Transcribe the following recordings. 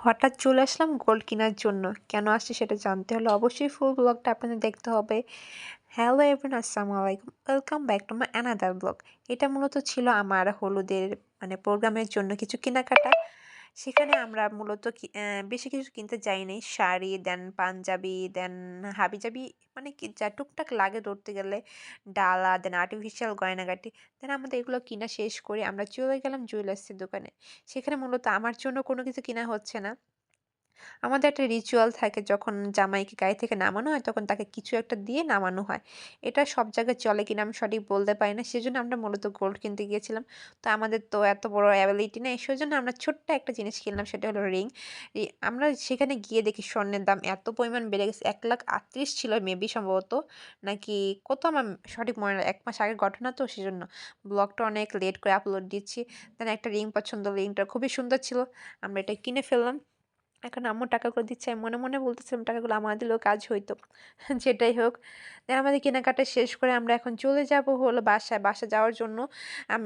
হঠাৎ চলে আসলাম গোল্ড কেনার জন্য। কেন আসছি সেটা জানতে হলে অবশ্যই ফুল ব্লগটা আপনাদের দেখতে হবে। হ্যালো এভরিওয়ান, আসসালামু আলাইকুম। Welcome back to my another blog. এটা মূলত ছিল আমার হলুদের প্রোগ্রামের জন্য কিছু কেনাকাটা। সেখানে আমরা মূলত বেশি কিছু কিনতে যাইনি। শাড়ি, দেন পাঞ্জাবি, দেন হাবিজাবি, কি যা টুকটাক লাগে ধরতে গেলে, ডালা, দেন আর্টিফিশিয়াল গয়নাগাটি। দেন আমাদের এগুলো কিনা শেষ করে আমরা চলে গেলাম জুয়েলার্সের দোকানে। সেখানে মূলত আমার জন্য কোনো কিছু কিনা হচ্ছে না। আমাদের একটা রিচুয়াল থাকে, যখন জামাইকে গাড়ি থেকে নামানো হয় তখন তাকে কিছু একটা দিয়ে নামানো হয়। এটা সব জায়গায় চলে কিনা আমি সঠিক বলতে পারি না। সেজন্য আমরা মূলত গোল্ড কিনতে গিয়েছিলাম। তো আমাদের তো এত বড় অ্যাবিলিটি নেই। সেজন্য আমরা ছোট্ট একটা জিনিস কিনলাম, সেটা হলো রিং। আমরা সেখানে গিয়ে দেখি স্বর্ণের দাম এত পরিমাণ বেড়ে গেছে। 1,38,000 ছিল মেবি, সম্ভবত, নাকি কত আমার সঠিক মনে নেই। 1 মাস আগের ঘটনা তো, সেজন্য ব্লগটা অনেক লেট করে আপলোড দিচ্ছি। দেন একটা রিং পছন্দ, রিংটা খুবই সুন্দর ছিল। আমরা এটা কিনে ফেললাম। এখন আম্মু টাকাগুলো দিচ্ছে, আমি মনে মনে বলতেছিলাম টাকাগুলো আমার দিলেও কাজ হইতো। যেটাই হোক, দেন আমাদের কেনাকাটা শেষ করে আমরা এখন চলে যাব হলো বাসায়। যাওয়ার জন্য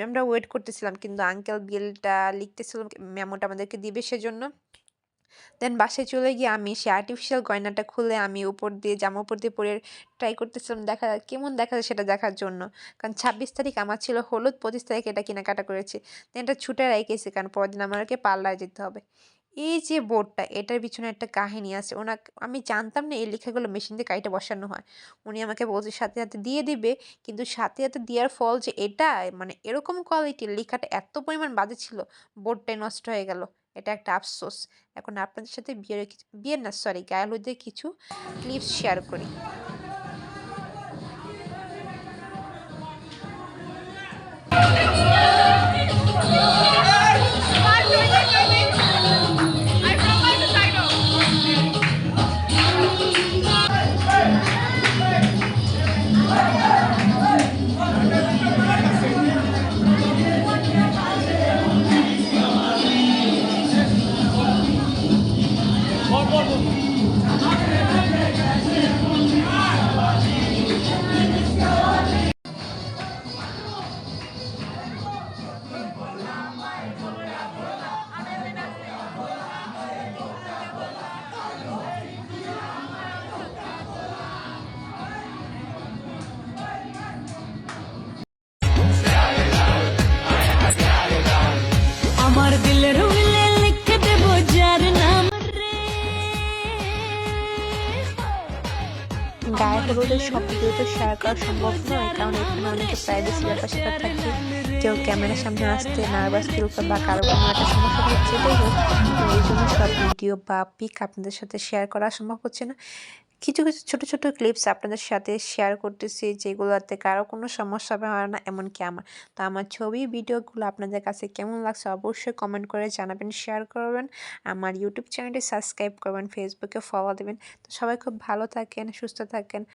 আমরা ওয়েট করতেছিলাম, কিন্তু আঙ্কেল বিলটা লিখতেছিল, মেমোটা আমাদেরকে দিবে সেজন্য। দেন বাসায় চলে গিয়ে আমি সে আর্টিফিশিয়াল গয়নাটা খুলে আমি জামা উপর দিয়ে পরে ট্রাই করতেছিলাম, কেমন দেখা যায় সেটা দেখার জন্য। কারণ 26 তারিখ আমার ছিল হলুদ, 25 তারিখ এটা কেনাকাটা করেছি। দেন এটা ছুটে রেখেছি, কারণ পরের দিন আমাকে পার্লারে যেতে হবে। এই যে বোর্ডটা, এটার পিছনে একটা কাহিনী আছে। আমি জানতাম না এই লেখাগুলো মেশিন দিয়ে কাইটে বসানো হয়। উনি আমাকে বলছে সাথে সাথে দিয়ে দিবে, কিন্তু সাথে সাথে দেওয়ার ফল যে এটা, এরকম কোয়ালিটির লেখাটা এত পরিমাণ বাজে ছিল, বোর্ডটাই নষ্ট হয়ে গেল। এটা একটা আফসোস। এখন আপনাদের সাথে বিয়ের না, সরি, গায়ে হলুদের কিছু ক্লিপস শেয়ার করি। আমার দিলের উইলে লিখে দেব যার নাম রে। গায়ে হলুদের সব ভিডিও তো শেয়ার করা সম্ভব নয়, কারণ এখানে অনেকে প্রাইভেসি ব্যাপার স্যাপার থাকে। কেউ ক্যামেরার সামনে আসতে নার্ভাস ফিল করে, বা কারো কোনো একটা সমস্যা হচ্ছে, যেটাই হোক। তো এই জন্য সব ভিডিও বা পিক আপনাদের সাথে শেয়ার করা সম্ভব হচ্ছে না। কিছু কিছু ছোট ছোট ক্লিপস আপনাদের সাথে শেয়ার করতেছি, যেগুলোতে কারো কোনো সমস্যা হয় না, এমনকি আমার। তো আমার ছবি ভিডিওগুলো আপনাদের কাছে কেমন লাগছে অবশ্যই কমেন্ট করে জানাবেন, শেয়ার করবেন। আমার ইউটিউব চ্যানেলটি সাবস্ক্রাইব করবেন, ফেসবুকে ফলো দেবেন। তো সবাই খুব ভালো থাকেন, সুস্থ থাকেন।